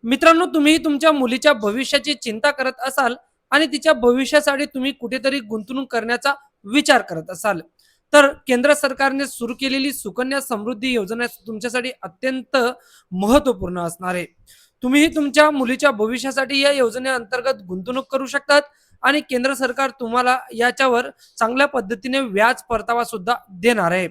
मित्रांनो, तुम्ही तुमच्या मुलीच्या भविष्याची चिंता करत असाल आणि तिच्या भविष्यासाठी तुम्ही कुठेतरी गुंतवणूक करण्याचा विचार करत असाल, तर केंद्र सरकारने सुरू केलेली सुकन्या समृद्धी योजना तुमच्यासाठी अत्यंत महत्त्वपूर्ण असणार आहे. तुम्ही तुमच्या मुलीच्या भविष्यासाठी या योजनेअंतर्गत गुंतवणूक करू शकतात आणि केंद्र सरकार तुम्हाला याच्यावर चांगल्या पद्धतीने व्याज परतावा सुद्धा देणार आहे.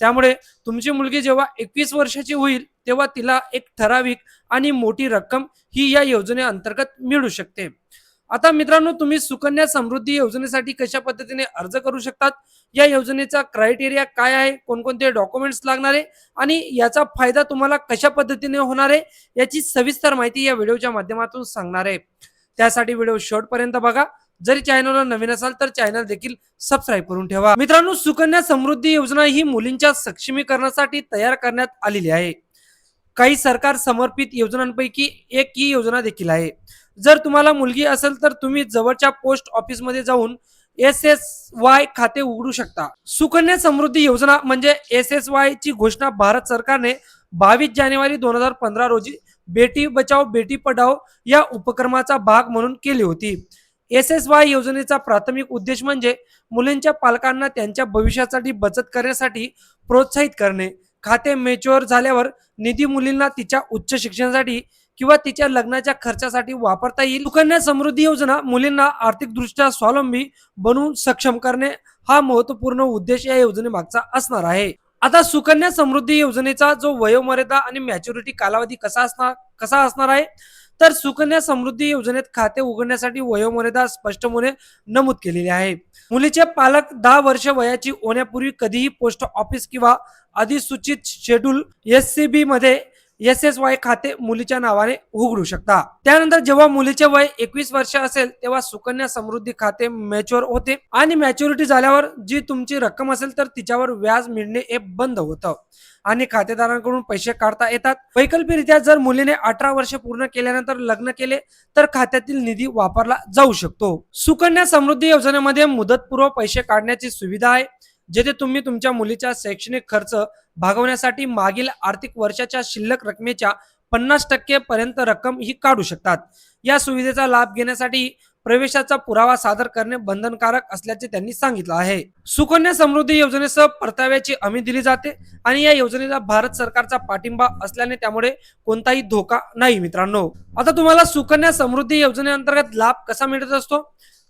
त्यामुळे तुमची मुलगी जेव्हा 21 वर्षाची होईल, तेव्हा तिला एक ठराविक आणि मोठी रक्कम ही या योजनेअंतर्गत मिळू शकते. आता मित्रांनो, तुम्ही सुकन्या समृद्धी योजनेसाठी कशा पद्धतीने अर्ज करू शकतात, या योजनेचा क्रायटेरिया काय आहे, कोणकोणते डॉक्युमेंट्स लागणार आहे आणि याचा फायदा तुम्हाला कशा पद्धतीने होणार आहे, याची सविस्तर माहिती या व्हिडिओच्या माध्यमातून सांगणार आहे. त्यासाठी व्हिडिओ शेवटपर्यंत बघा. जरी चॅनलला नवीन असाल तर चॅनल देखील सबस्क्राईब करून ठेवा. मित्रांनो, सुकन्या समृद्धी योजना ही मुलींच्या सक्षमीकरणासाठी तयार करण्यात आलेली आहे. काही सरकार समर्पित योजनांपैकी एक ही योजना देखील आहे. जर तुम्हाला मुलगी असेल तर तुम्ही जवळच्या पोस्ट ऑफिसमध्ये जाऊन SSY खाते उघडू शकता. सुकन्या समृद्धी योजना म्हणजे SSY ची घोषणा भारत सरकारने 22 जानेवारी 2015 रोजी बेटी बचाओ बेटी पढाओ या उपक्रमाचा भाग म्हणून केली होती. SSY योजनेचा प्राथमिक उद्देश म्हणजे मुलींच्या पालकांना त्यांच्या भविष्यासाठी बचत करण्यासाठी प्रोत्साहित करणे. खाते मॅच्युअर झाल्यावर निधी मुलींना तिच्या उच्च शिक्षणासाठी किंवा तिच्या लग्नाच्या खर्चासाठी वापरता येईल. सुकन्या समृद्धी योजना मुलींना आर्थिकदृष्ट्या स्वावलंबी बनवून सक्षम करणे हा महत्त्वपूर्ण उद्देश या योजनेमागचा असणार आहे. आता सुकन्या समृद्धी योजनेचा जो वयोमर्यादा आणि मॅच्युरिटी कालावधी कसा असणार आहे, तर सुकन्या समृद्धी योजनेत खाते उघडण्यासाठी वयोमर्यादा स्पष्टपणे नमूद केलेली आहे. मुलीचे पालक 10 वर्ष वयाची होण्यापूर्वी कधीही पोस्ट ऑफिस किंवा अधिसूचित शेड्यूल SCB मध्ये SSY खाते मुलीच्या नावाने उघडू शकता. त्यानंतर जेव्हा मुलीचे वय 21 वर्ष असेल तेव्हा सुकन्या समृद्धी खाते मॅच्युअर होते आणि मॅच्युरिटी झाल्यावर जी तुमची रक्कम असेल तर तिच्यावर व्याज मिळणे हे बंद होतं आणि खातेदारांकडून पैसे काढता येतात. वैकल्पिकरित्या जर मुलीने 18 वर्ष पूर्ण केल्यानंतर लग्न केले तर खात्यातील निधी वापरला जाऊ शकतो. सुकन्या समृद्धी योजनेमध्ये मुदतपूर्व पैसे काढण्याची सुविधा आहे, जेथे तुम्ही तुमच्या मुलीचा शैक्षणिक खर्च भागवण्यासाठी मागील आर्थिक वर्षाच्या शिल्लक रकमेच्या 50% पर्यंत रक्कम ही काढू शकतात. या सुविधेचा लाभ घेण्यासाठी प्रवेशाचा पुरावा सादर करणे बंधनकारक असल्याचे त्यांनी सांगितलं आहे. सुकन्या समृद्धी योजनेसह परताव्याची हमी दिली जाते आणि या योजनेला भारत सरकारचा पाठिंबा असल्याने त्यामुळे कोणताही धोका नाही. मित्रांनो, आता तुम्हाला सुकन्या समृद्धी योजनेअंतर्गत लाभ कसा मिळत असतो,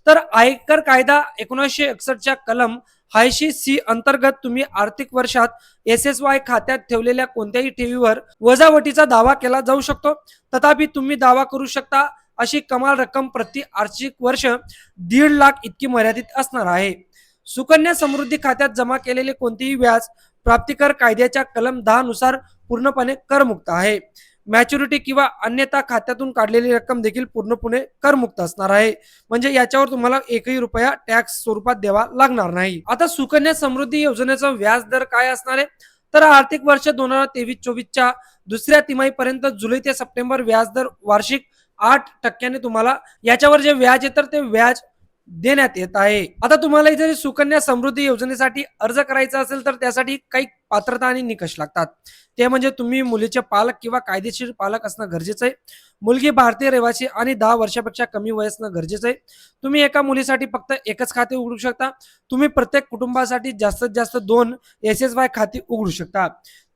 तर आयकर कायदा 1961 च्या कलम 80C अंतर्गत तुम्ही आर्थिक वर्षात SSY खात्यात ठेवलेल्या कोणत्याही ठेवीवर वजावटीचा दावा केला जाऊ शकतो. तथापि तुम्ही दावा करू शकता अशी कमाल रक्कम प्रति आर्थिक वर्ष 1.5 लाख इतकी मर्यादित असणार आहे. सुकन्या समृद्धी खात्यात जमा केलेले कोणतेही व्याज प्राप्तिकर कायद्याच्या कलम 10 नुसार पूर्णपणे करमुक्त आहे. मॅच्युरिटी किंवा अन्यथा खात्यातून काढलेली रक्कम देखील पूर्णपणे करमुक्त असणार आहे, म्हणजे याच्यावर तुम्हाला एकही रुपया टॅक्स स्वरूपात द्यावा लागणार नाही. आता सुकन्या समृद्धी योजनेचा व्याज दर काय असणार आहे, तर आर्थिक वर्ष 2023-24 च्या दुसऱ्या तिमाहीपर्यंत जुलै ते सप्टेंबर व्याज दर वार्षिक 8% तुम्हाला याच्यावर जे व्याज आहे तर ते व्याज देण्यात येत आहे. आता तुम्हाला जर सुकन्या समृद्धी योजनेसाठी अर्ज करायचा असेल तर त्यासाठी काही पात्रता आणि निकष लागतात. ते म्हणजे तुम्ही मुलीचे पालक किंवा कायदेशीर पालक असणं गरजेचं आहे. मुलगी भारतीय रहिवासी आणि 10 वर्षापेक्षा कमी वय असणं गरजेचं आहे. तुम्ही एका मुलीसाठी फक्त एकच खाते उघडू शकता. तुम्ही प्रत्येक कुटुंबासाठी जास्तीत जास्त 2 SSY खाते उघडू शकता.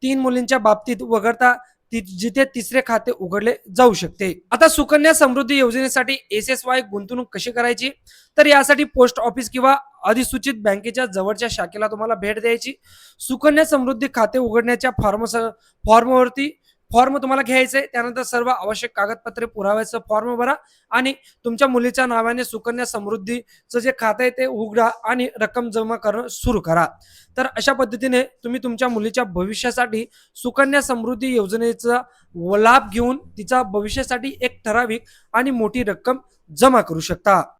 3 मुलींच्या बाबतीत वगळता जिथे तिसरे खाते उघडले जाऊ शकते. आता सुकन्या समृद्धी योजनेसाठी SSY गुंतवणूक कशी करायची, तर यासाठी पोस्ट ऑफिस किंवा अधिसूचित बँकेच्या जवळच्या शाखेला तुम्हाला भेट द्यायची. सुकन्या समृद्धी खाते उघडण्याच्या फॉर्म तुम्हाला घ्यायचे. त्यानंतर सर्व आवश्यक कागदपत्रे पुराव्याचं फॉर्म भरा आणि तुमच्या मुलीच्या नावाने सुकन्या समृद्धीचं जे खातं आहे ते उघडा आणि रक्कम जमा करणं सुरू करा. तर अशा पद्धतीने तुम्ही तुमच्या मुलीच्या भविष्यासाठी सुकन्या समृद्धी योजनेचा लाभ घेऊन तिचा भविष्यासाठी एक ठराविक आणि मोठी रक्कम जमा करू शकता.